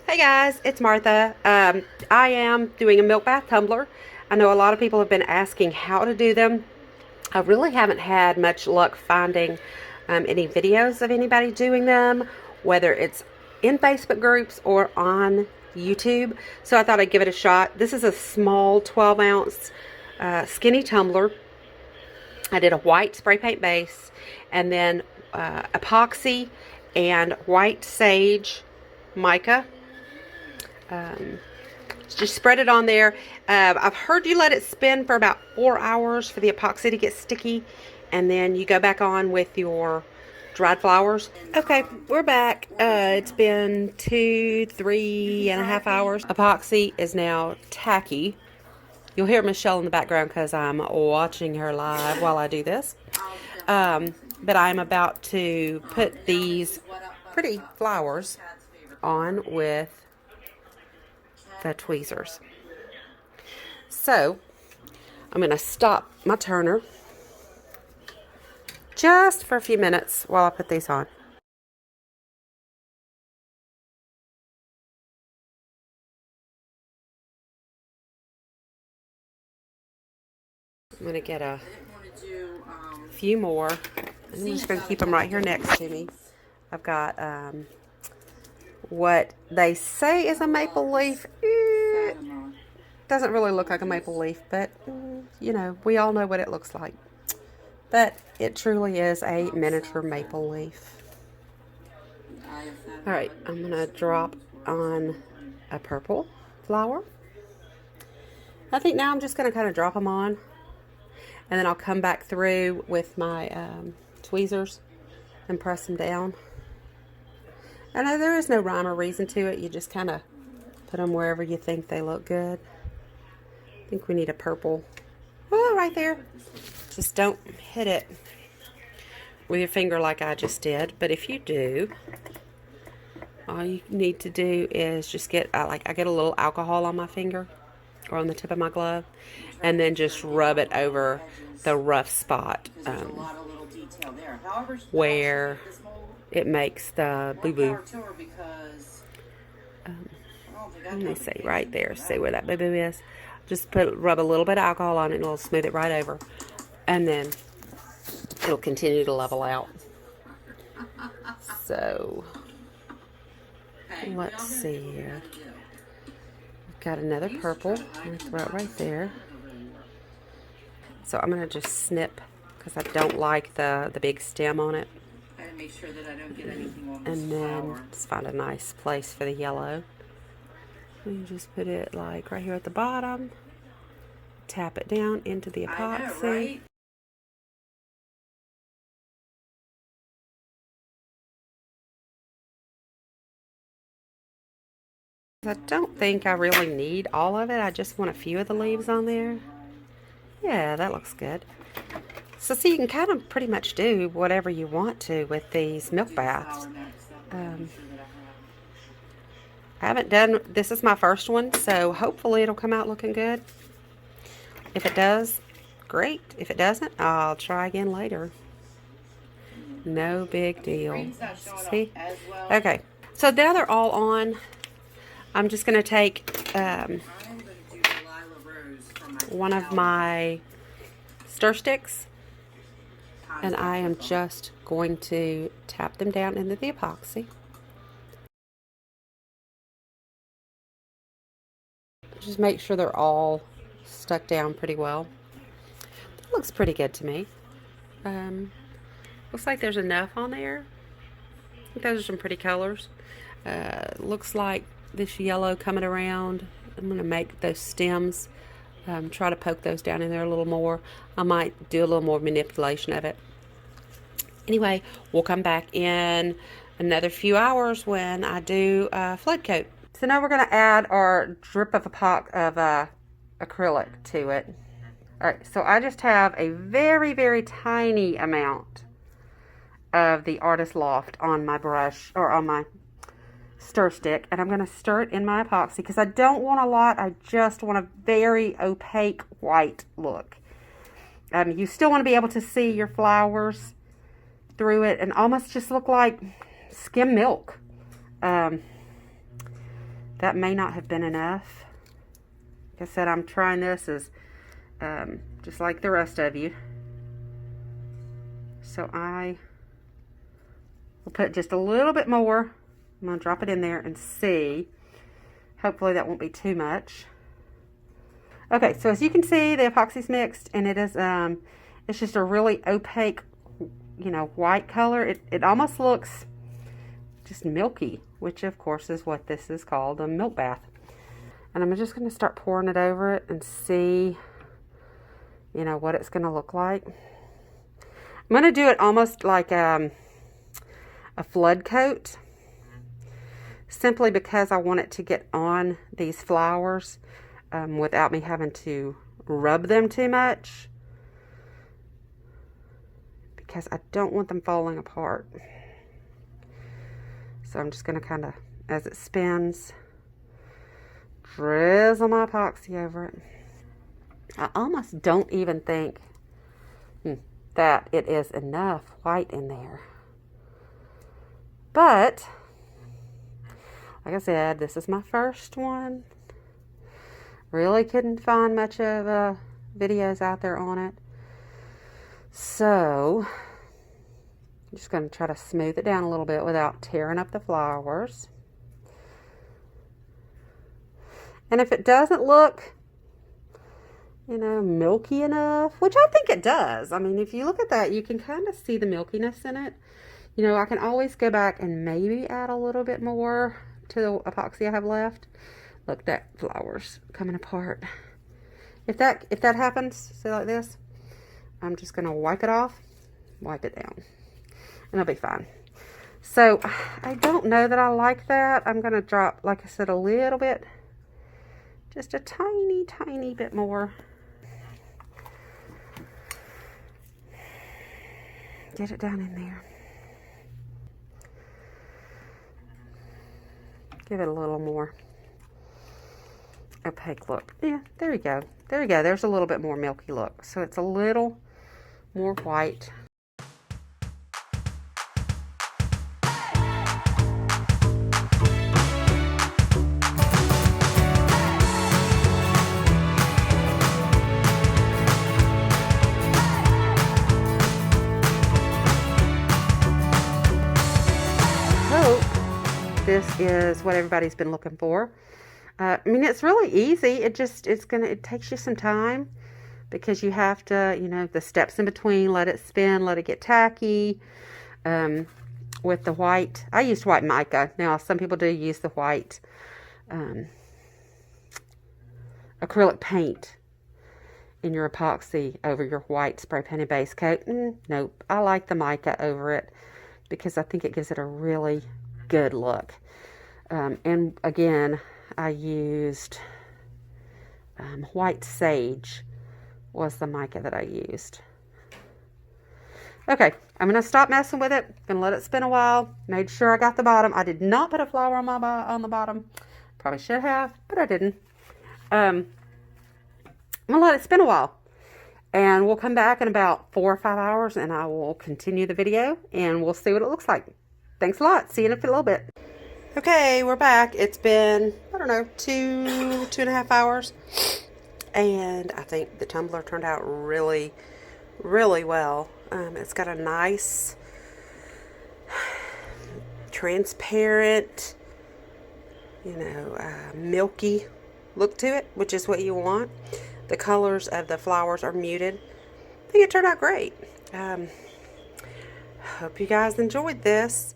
Hey guys, it's Martha. I am doing a milk bath tumbler. I know a lot of people have been asking how to do them. I really haven't had much luck finding any videos of anybody doing them, whether it's in Facebook groups or on YouTube. So I thought I'd give it a shot. This is a small 12 ounce skinny tumbler. I did a white spray paint base and then epoxy and white sage mica. Just spread it on there. I've heard you let it spin for about 4 hours for the epoxy to get sticky, and then you go back on with your dried flowers. Okay, we're back. It's been 3.5 hours. Epoxy is now tacky. You'll hear Michelle in the background because I'm watching her live while I do this. But I'm about to put these pretty flowers on with the tweezers. So I'm going to stop my turner just for a few minutes while I put these on. I'm going to get a few more. I'm just going to keep them right here next to me. I've got what they say is a maple leaf. Doesn't really look like a maple leaf, but you know, we all know what it looks like. But it truly is a miniature maple leaf. Alright, I'm going to drop on a purple flower. I think now I'm just going to kind of drop them on. And then I'll come back through with my tweezers and press them down. I know there is no rhyme or reason to it. You just kind of put them wherever you think they look good. I think we need a purple. Oh, right there. Just don't hit it with your finger like I just did. But if you do, all you need to do is just get, I get a little alcohol on my finger or on the tip of my glove, and then just rub it over the rough spot where it makes the boo-boo. Let me see, right there. See where that boo-boo is? Just rub a little bit of alcohol on it and it'll smooth it right over. And then it'll continue to level out. So, let's see here. I've got another purple. I'm going to throw it right there. So I'm going to just snip because I don't like the big stem on it. Make sure that I don't get anything on this and then flower. Just find a nice place for the yellow. You just put it like right here at the bottom. Tap it down into the epoxy. I know, right? I don't think I really need all of it. I just want a few of the leaves on there. Yeah, that looks good. So see, you can kind of pretty much do whatever you want to with these milk baths. I haven't done, this is my first one, so hopefully it'll come out looking good. If it does, great. If it doesn't, I'll try again later. No big deal. See? Okay, so now they're all on. I'm just going to take one of my stir sticks, and I am just going to tap them down into the epoxy. Just make sure they're all stuck down pretty well. That looks pretty good to me. Looks like there's enough on there. I think those are some pretty colors. Looks like this yellow coming around. I'm going to make those stems, try to poke those down in there a little more. I might do a little more manipulation of it. Anyway, we'll come back in another few hours when I do flood coat. So now we're going to add our drip of acrylic to it. Alright, so I just have a very, very tiny amount of the Artist Loft on my brush, or on my stir stick, and I'm going to stir it in my epoxy because I don't want a lot. I just want a very opaque white look. You still want to be able to see your flowers through it and almost just look like skim milk. that may not have been enough. Like I said, I'm trying this as just like the rest of you. So I will put just a little bit more. I'm going to drop it in there and see. Hopefully that won't be too much. Okay, so as you can see, the epoxy's mixed, and it is it's just a really opaque, you know, white color. It almost looks just milky, which of course is what this is called, a milk bath. And I'm just going to start pouring it over it and see, you know, what it's going to look like. I'm going to do it almost like a flood coat, simply because I want it to get on these flowers without me having to rub them too much, because I don't want them falling apart. So I'm just going to kind of, as it spins, drizzle my epoxy over it. I almost don't even think that it is enough white in there. But, like I said, this is my first one. Really couldn't find much of videos out there on it. So, I'm just going to try to smooth it down a little bit without tearing up the flowers. And if it doesn't look, you know, milky enough, which I think it does. I mean, if you look at that, you can kind of see the milkiness in it. You know, I can always go back and maybe add a little bit more to the epoxy I have left. Look, that flower's coming apart. If that happens, say like this, I'm just going to wipe it off, wipe it down, and it'll be fine. So, I don't know that I like that. I'm going to drop, like I said, a little bit, just a tiny, tiny bit more. Get it down in there. Give it a little more opaque look. Yeah, there you go. There you go. There's a little bit more milky look. So it's a little more white. This is what everybody's been looking for. I mean, it's really easy. It takes you some time, because you have to, you know, the steps in between, let it spin, let it get tacky. With the white, I used white mica. Now, some people do use the white acrylic paint in your epoxy over your white spray painted base coat. Nope, I like the mica over it, because I think it gives it a really good look. And again, I used white sage was the mica that I used. Okay, I'm going to stop messing with it. Going to let it spin a while. Made sure I got the bottom. I did not put a flower on the bottom. Probably should have, but I didn't. I'm going to let it spin a while. And we'll come back in about 4 or 5 hours, and I will continue the video, and we'll see what it looks like. Thanks a lot. See you in a little bit. Okay, we're back. It's been, I don't know, 2.5 hours. And I think the tumbler turned out really, really well. It's got a nice, transparent, you know, milky look to it, which is what you want. The colors of the flowers are muted. I think it turned out great. Hope you guys enjoyed this.